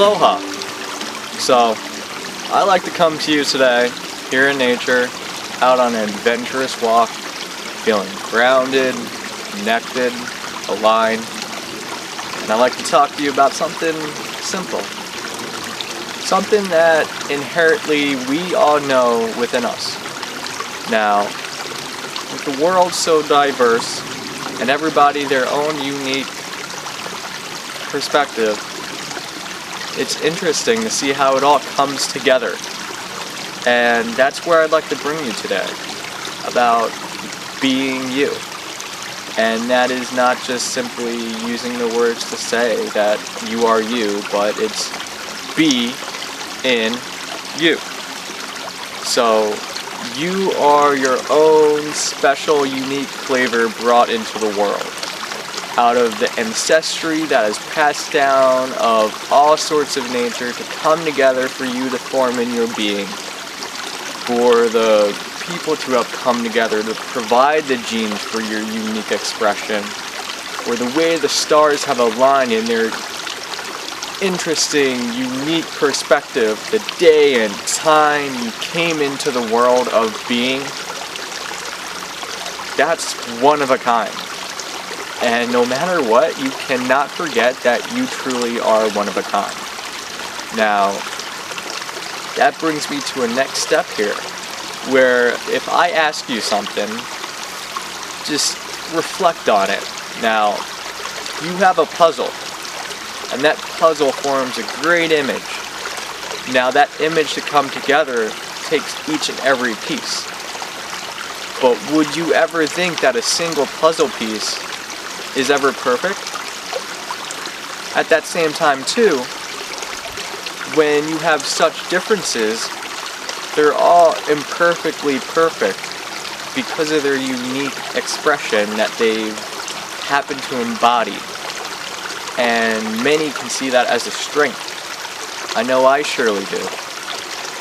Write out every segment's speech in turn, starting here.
Aloha. So, I like to come to you today, here in nature, out on an adventurous walk, feeling grounded, connected, aligned, and I like to talk to you about something simple. Something that inherently we all know within us. Now, with the world so diverse, and everybody their own unique perspective, it's interesting to see how it all comes together. And that's where I'd like to bring you today, about being you. And that is not just simply using the words to say that you are you, but it's be in you. So you are your own special, unique flavor brought into the world, out of the ancestry that is passed down of all sorts of nature to come together for you to form in your being, for the people to have come together to provide the genes for your unique expression, or the way the stars have aligned in their interesting, unique perspective, the day and time you came into the world of being. That's one of a kind. And no matter what, you cannot forget that you truly are one of a kind. Now, that brings me to a next step here, where if I ask you something, just reflect on it. Now, you have a puzzle, and that puzzle forms a great image. Now, that image to come together takes each and every piece. But would you ever think that a single puzzle piece is ever perfect? At that same time too, when you have such differences, they're all imperfectly perfect because of their unique expression that they've happened to embody. And many can see that as a strength. I know I surely do.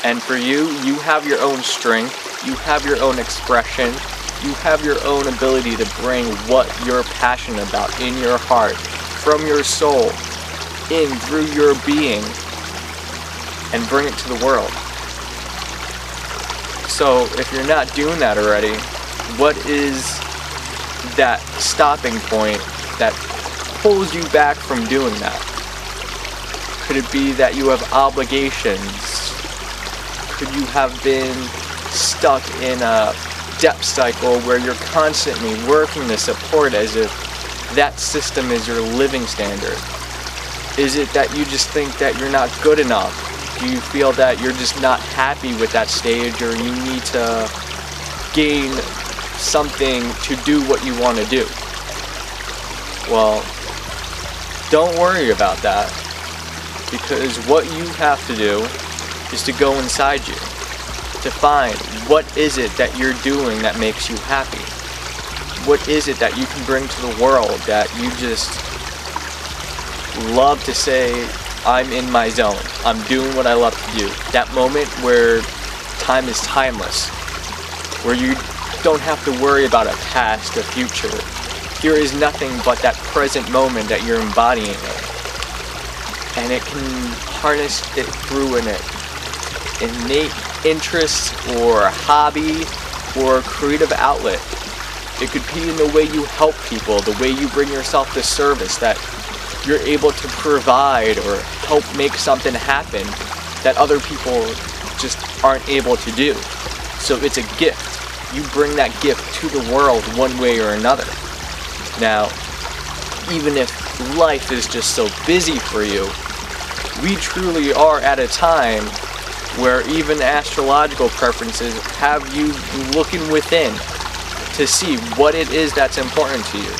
And for you, you have your own strength, you have your own expression, you have your own ability to bring what you're passionate about in your heart, from your soul, in through your being, and bring it to the world. So if you're not doing that already, what is that stopping point that pulls you back from doing that? Could it be that you have obligations? Could you have been stuck in a debt cycle where you're constantly working to support as if that system is your living standard? Is it that you just think that you're not good enough? Do you feel that you're just not happy with that stage, or you need to gain something to do what you want to do? Well, don't worry about that, because what you have to do is to go inside you, to find what is it that you're doing that makes you happy. What is it that you can bring to the world that you just love to say, I'm in my zone, I'm doing what I love to do. That moment where time is timeless, where you don't have to worry about a past, a future. There is nothing but that present moment that you're embodying it. And it can harness it through an innate interest or hobby or creative outlet. It could be in the way you help people, the way you bring yourself to service, that you're able to provide or help make something happen that other people just aren't able to do. So it's a gift. You bring that gift to the world one way or another. Now, even if life is just so busy for you, we truly are at a time where even astrological preferences have you looking within to see what it is that's important to you,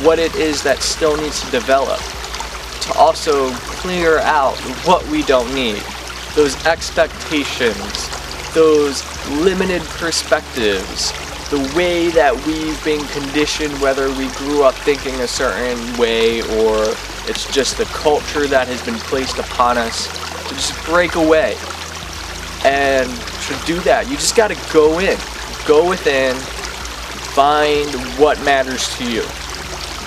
what it is that still needs to develop, to also clear out what we don't need, those expectations, those limited perspectives, the way that we've been conditioned, whether we grew up thinking a certain way or it's just the culture that has been placed upon us, to just break away. And to do that, you just got to go in, go within, find what matters to you.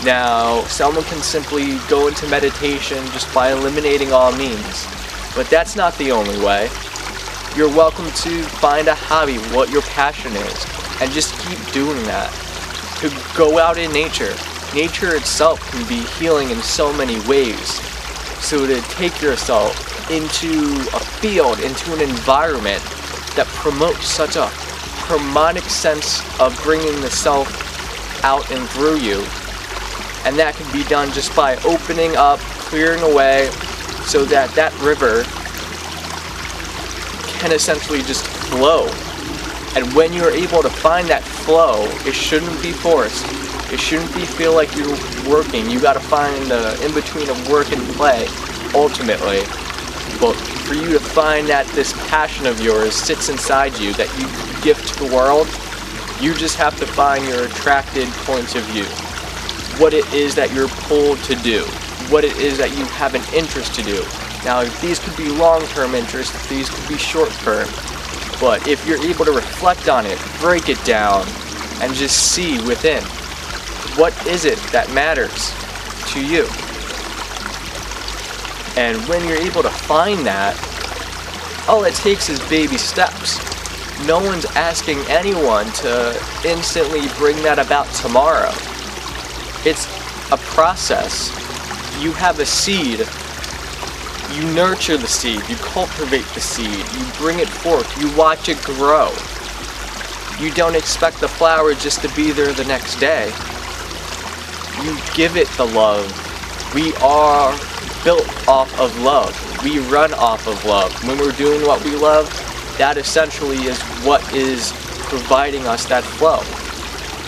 Now, someone can simply go into meditation just by eliminating all means, but that's not the only way. You're welcome to find a hobby, what your passion is, and just keep doing that. To go out in nature. Nature itself can be healing in so many ways. So to take yourself into a field, into an environment that promotes such a harmonic sense of bringing the self out and through you. And that can be done just by opening up, clearing away, so that that river can essentially just flow. And when you're able to find that flow, it shouldn't be forced. It shouldn't feel like you're working. You gotta find the in-between of work and play, ultimately. But for you to find that this passion of yours sits inside you, that you give to the world, you just have to find your attracted points of view. What it is that you're pulled to do. What it is that you have an interest to do. Now, these could be long-term interests, these could be short-term. But if you're able to reflect on it, break it down, and just see within, what is it that matters to you? And when you're able to find that, all it takes is baby steps. No one's asking anyone to instantly bring that about tomorrow. It's a process. You have a seed. You nurture the seed. You cultivate the seed. You bring it forth. You watch it grow. You don't expect the flower just to be there the next day. You give it the love. We are built off of love. We run off of love. When we're doing what we love, that essentially is what is providing us that flow.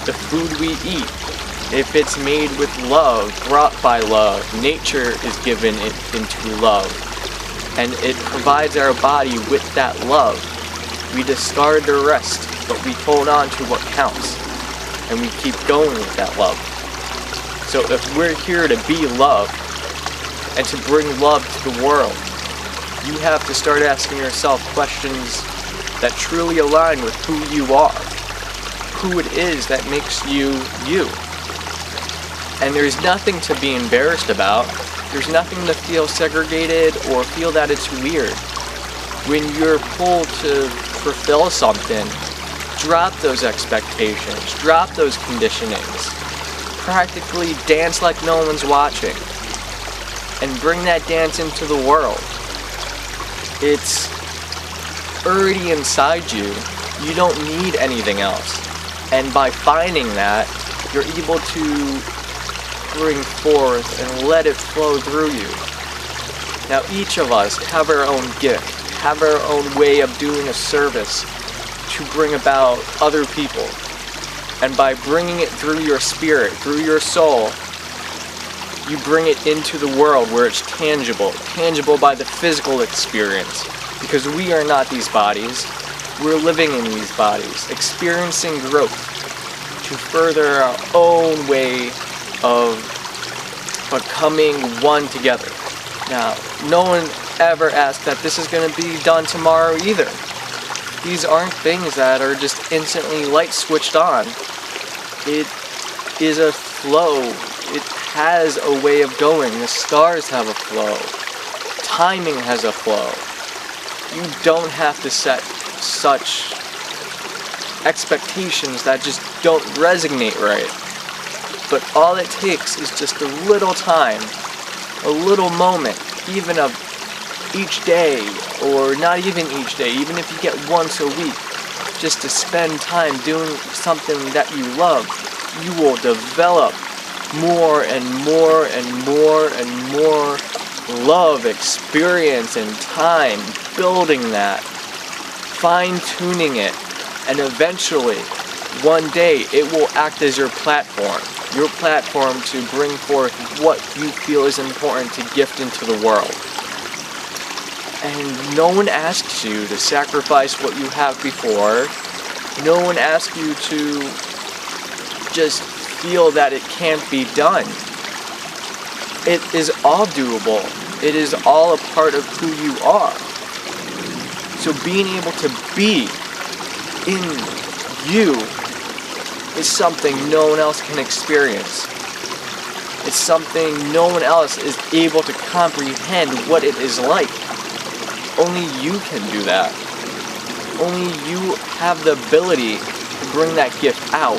The food we eat, if it's made with love, brought by love, nature is given it into love. And it provides our body with that love. We discard the rest, but we hold on to what counts. And we keep going with that love. So if we're here to be love, and to bring love to the world, you have to start asking yourself questions that truly align with who you are, who it is that makes you you. And there's nothing to be embarrassed about. There's nothing to feel segregated or feel that it's weird. When you're pulled to fulfill something, drop those expectations, drop those conditionings, practically dance like no one's watching. And bring that dance into the world. It's already inside you. You don't need anything else. And by finding that, you're able to bring forth and let it flow through you. Now each of us have our own gift, have our own way of doing a service to bring about other people. And by bringing it through your spirit, through your soul, you bring it into the world where it's tangible by the physical experience. Because we are not these bodies, we're living in these bodies, experiencing growth to further our own way of becoming one together. Now, no one ever asked that this is going to be done tomorrow either. These aren't things that are just instantly light switched on. It is a flow. It has a way of going. The stars have a flow. Timing has a flow. You don't have to set such expectations that just don't resonate right. But all it takes is just a little time, a little moment, even of each day, or not even each day, even if you get once a week, just to spend time doing something that you love. You will develop more and more and more and more love, experience, and time building that, fine-tuning it, and eventually, one day, it will act as your platform to bring forth what you feel is important to gift into the world. And no one asks you to sacrifice what you have before. No one asks you to just feel that it can't be done. It is all doable. It is all a part of who you are. So being able to be in you is something no one else can experience. It's something no one else is able to comprehend what it is like. Only you can do that. Only you have the ability to bring that gift out.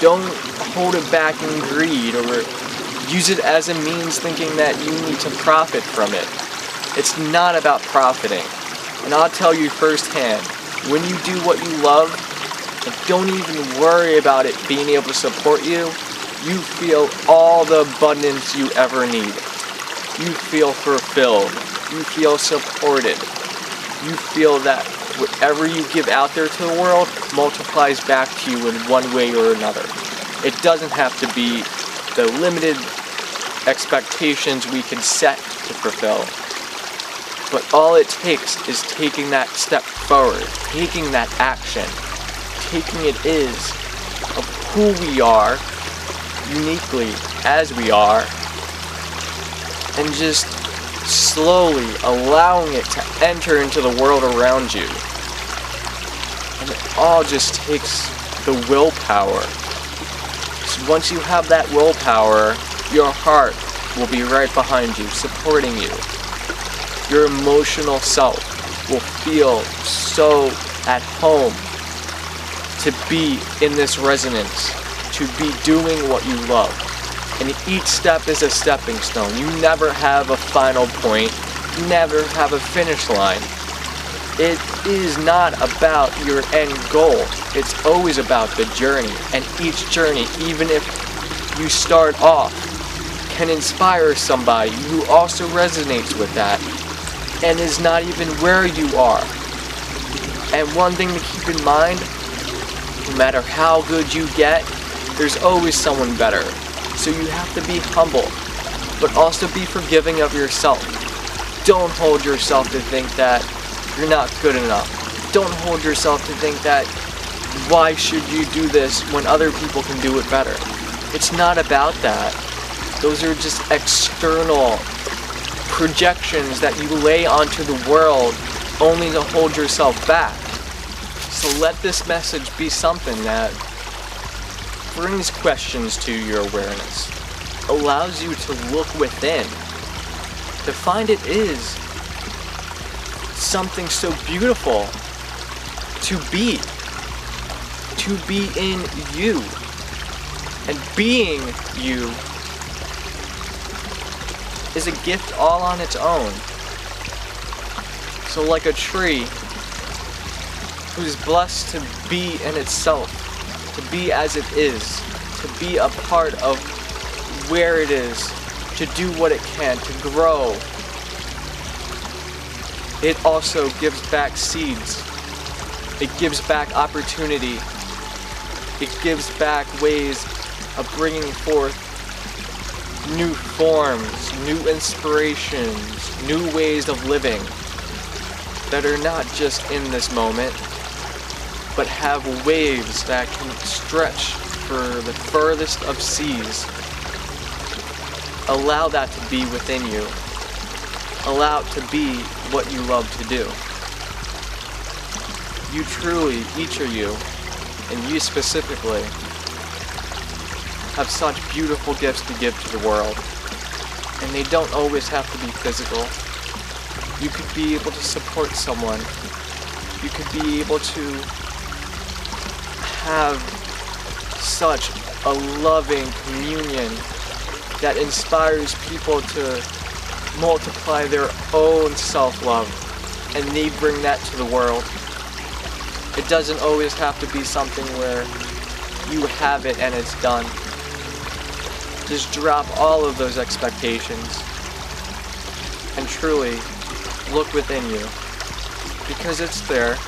Don't hold it back in greed or use it as a means thinking that you need to profit from it. It's not about profiting. And I'll tell you firsthand, when you do what you love, and don't even worry about it being able to support you, you feel all the abundance you ever need. You feel fulfilled. You feel supported. You feel that whatever you give out there to the world multiplies back to you in one way or another. It doesn't have to be the limited expectations we can set to fulfill. But all it takes is taking that step forward, taking that action, taking it is of who we are, uniquely as we are, and just slowly allowing it to enter into the world around you. And it all just takes the willpower. So once you have that willpower, your heart will be right behind you, supporting you. Your emotional self will feel so at home to be in this resonance, to be doing what you love. And each step is a stepping stone. You never have a final point. You never have a finish line. It is not about your end goal. It's always about the journey. And each journey, even if you start off, can inspire somebody who also resonates with that and is not even where you are. And one thing to keep in mind, no matter how good you get, there's always someone better. So you have to be humble, but also be forgiving of yourself. Don't hold yourself to think that you're not good enough. Don't hold yourself to think that why should you do this when other people can do it better. It's not about that. Those are just external projections that you lay onto the world only to hold yourself back. So let this message be something that brings questions to your awareness, allows you to look within, to find it is something so beautiful to be in you, and being you is a gift all on its own. So like a tree who's blessed to be in itself, to be as it is, to be a part of where it is, to do what it can, to grow. It also gives back seeds. It gives back opportunity. It gives back ways of bringing forth new forms, new inspirations, new ways of living that are not just in this moment, but have waves that can stretch for the furthest of seas. Allow that to be within you. Allow it to be what you love to do. You truly, each of you, and you specifically, have such beautiful gifts to give to the world. And they don't always have to be physical. You could be able to support someone. You could be able to have such a loving communion that inspires people to multiply their own self-love, and they bring that to the world. It doesn't always have to be something where you have it and it's done. Just drop all of those expectations and truly look within you, because it's there.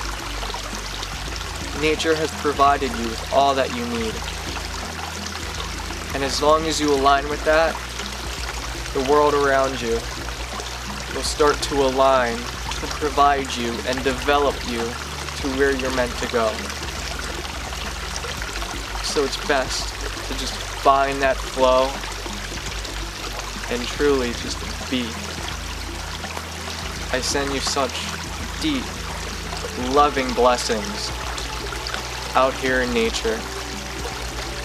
Nature has provided you with all that you need. And as long as you align with that, the world around you will start to align to provide you and develop you to where you're meant to go. So it's best to just find that flow and truly just be. I send you such deep, loving blessings out here in nature,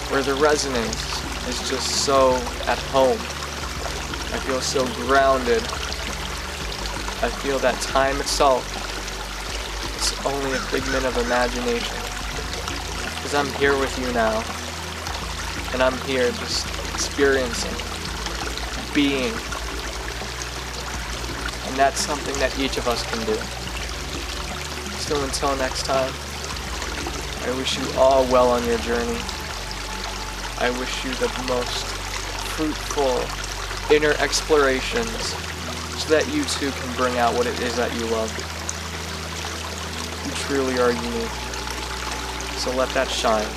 where the resonance is just so at home. I feel so grounded. I feel that time itself is only a figment of imagination. Because I'm here with you now. And I'm here just experiencing, being. And that's something that each of us can do. So until next time, I wish you all well on your journey. I wish you the most fruitful inner explorations so that you too can bring out what it is that you love. You truly are unique. So let that shine.